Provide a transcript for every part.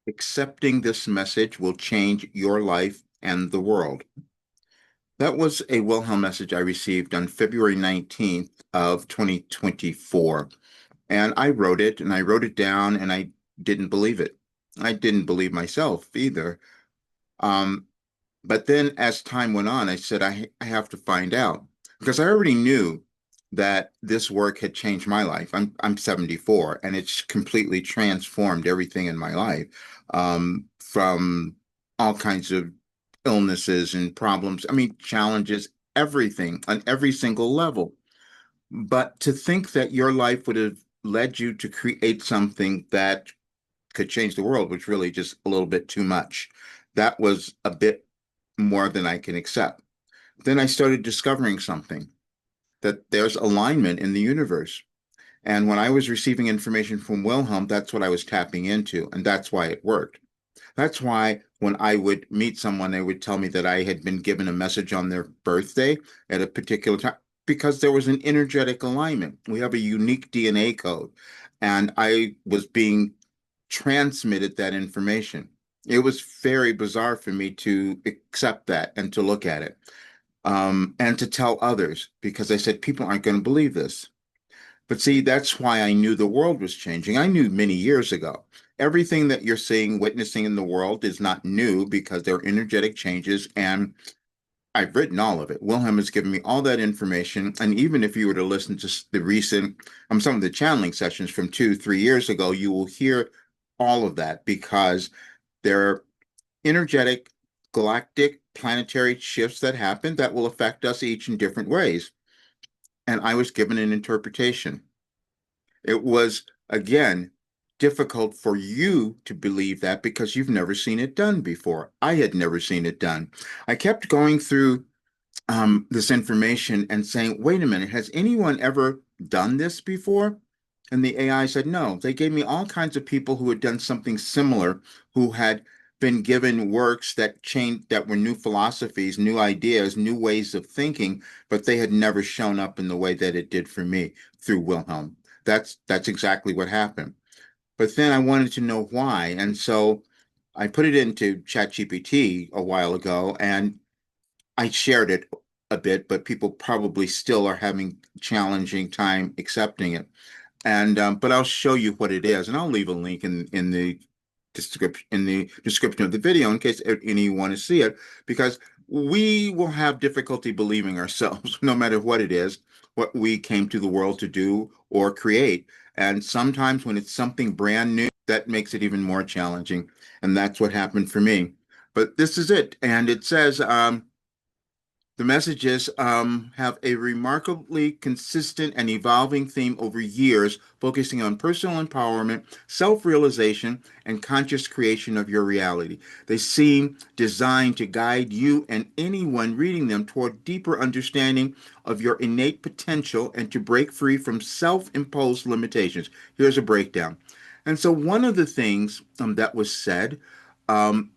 Accepting this message will change your life and the world. That was a Wilhelm message I received on February 19th of 2024. And I wrote it and I wrote it down and I didn't believe it. I didn't believe myself either. Um, but then as time went on, I said, I have to find out because I already knew that this work had changed my life. I'm 74 and it's completely transformed everything in my life, from all kinds of illnesses and problems. I mean, challenges, everything on every single level. But to think that your life would have led you to create something that could change the world was really just a little bit too much. That was a bit more than I can accept. Then I started discovering something that there's alignment in the universe. And when I was receiving information from Wilhelm, that's what I was tapping into, and that's why it worked. That's why when I would meet someone, they would tell me that I had been given a message on their birthday at a particular time because there was an energetic alignment. We have a unique DNA code, and I was being transmitted that information. It was very bizarre for me to accept that and to look at it, and to tell others because I said, people aren't going to believe this. But see, that's why I knew the world was changing. I knew many years ago. Everything that you're seeing, witnessing in the world is not new because there are energetic changes, and I've written all of it. Wilhelm has given me all that information. And even if you were to listen to the recent, some of the channeling sessions from 2, 3 years ago, you will hear all of that because there are energetic, galactic, planetary shifts that happen that will affect us each in different ways. And I was given an interpretation. It was, again, difficult for you to believe that because you've never seen it done before. I had never seen it done. I kept going through this information and saying, wait a minute, has anyone ever done this before? And the AI said, no. They gave me all kinds of people who had done something similar, who had been given works that changed, that were new philosophies, new ideas, new ways of thinking, but they had never shown up in the way that it did for me through Wilhelm. That's exactly what happened. But then I wanted to know why. And so I put it into ChatGPT a while ago and I shared it a bit, but people probably still are having challenging time accepting it. And but I'll show you what it is, and I'll leave a link in the description of the video in case any want to see it, because we will have difficulty believing ourselves, no matter what it is, what we came to the world to do or create. And sometimes when it's something brand new, that makes it even more challenging. And that's what happened for me. But this is it, and it says, the messages have a remarkably consistent and evolving theme over years, focusing on personal empowerment, self realization, and conscious creation of your reality. They seem designed to guide you and anyone reading them toward deeper understanding of your innate potential and to break free from self imposed limitations. Here's a breakdown. And so, one of the things that was said,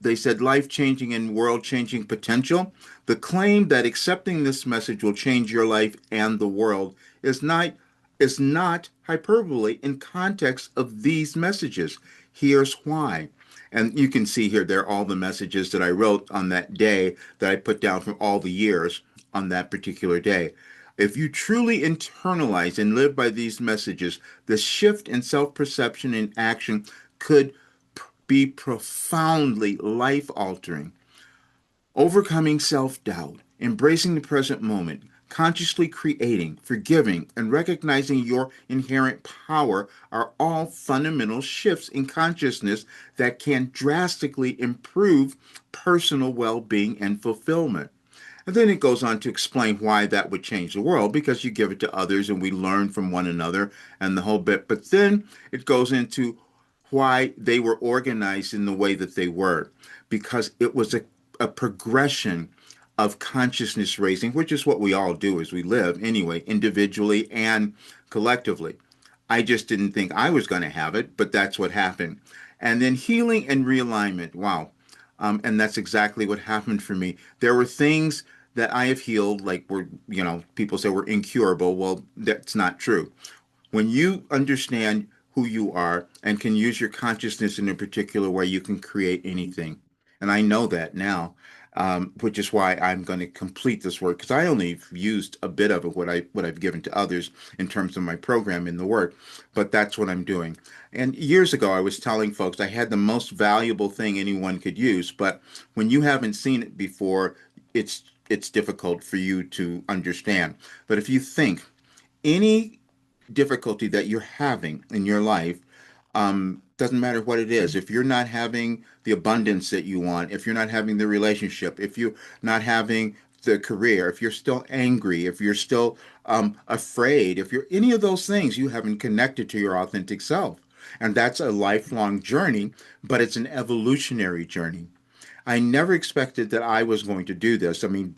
they said life changing and world changing potential. The claim that accepting this message will change your life and the world is not hyperbole in context of these messages. Here's why. And you can see here, there are all the messages that I wrote on that day that I put down from all the years on that particular day. If you truly internalize and live by these messages, the shift in self perception and action could be profoundly life altering. Overcoming self doubt, embracing the present moment, consciously creating, forgiving, and recognizing your inherent power are all fundamental shifts in consciousness that can drastically improve personal well being and fulfillment. And then it goes on to explain why that would change the world because you give it to others and we learn from one another and the whole bit. But then it goes into why they were organized in the way that they were because it was a progression of consciousness raising, which is what we all do as we live anyway, individually and collectively. I just didn't think I was going to have it, but that's what happened. And then healing and realignment. Wow. And that's exactly what happened for me. There were things that I have healed, like people say were incurable. Well, that's not true. When you understand who you are and can use your consciousness in a particular way, you can create anything. And I know that now, which is why I'm going to complete this work because I only used a bit of it, what I've given to others in terms of my program in the work, but that's what I'm doing. And years ago, I was telling folks I had the most valuable thing anyone could use, but when you haven't seen it before, it's difficult for you to understand. But if you think any difficulty that you're having in your life, doesn't matter what it is. If you're not having the abundance that you want, if you're not having the relationship, if you're not having the career, if you're still angry, if you're still afraid, if you're any of those things, you haven't connected to your authentic self. And that's a lifelong journey, but it's an evolutionary journey. I never expected that I was going to do this. I mean,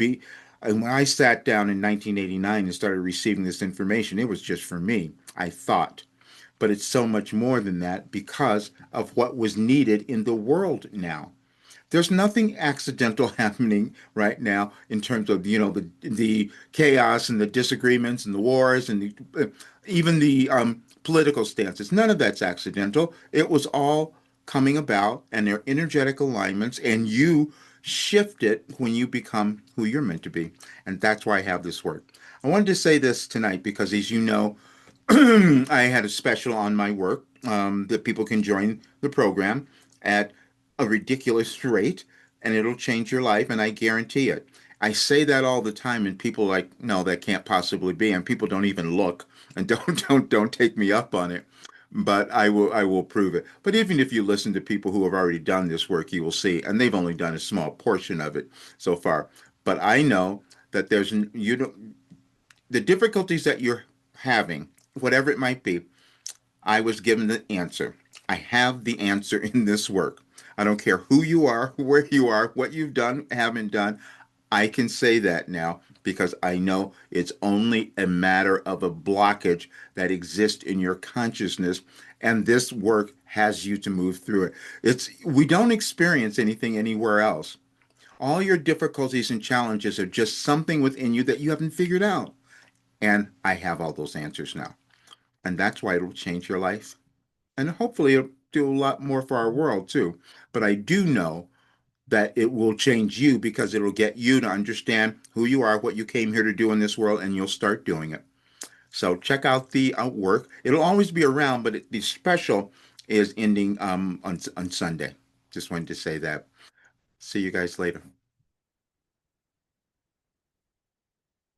and when I sat down in 1989 and started receiving this information, it was just for me, I thought. But it's so much more than that because of what was needed in the world now. There's nothing accidental happening right now in terms of the chaos and the disagreements and the wars and even the political stances. None of that's accidental. It was all coming about, and they're energetic alignments, and you shift it when you become who you're meant to be, and that's why I have this work. I wanted to say this tonight because, as you know, I had a special on my work that people can join the program at a ridiculous rate, and it'll change your life, and I guarantee it. I say that all the time, and people are like, no, that can't possibly be, and people don't even look and don't take me up on it. But I will prove it. But even if you listen to people who have already done this work, you will see, and they've only done a small portion of it so far. But I know that you don't the difficulties that you're having, whatever it might be, I was given the answer. I have the answer in this work. I don't care who you are, where you are, what you've done, haven't done. I can say that now because I know it's only a matter of a blockage that exists in your consciousness, and this work has you to move through it. It's we don't experience anything anywhere else. All your difficulties and challenges are just something within you that you haven't figured out. And I have all those answers now. And that's why it'll change your life. And hopefully it'll do a lot more for our world too. But I do know that it will change you because it'll get you to understand who you are, what you came here to do in this world, and you'll start doing it. So check out the work. It'll always be around, but the special is ending on Sunday. Just wanted to say that. See you guys later.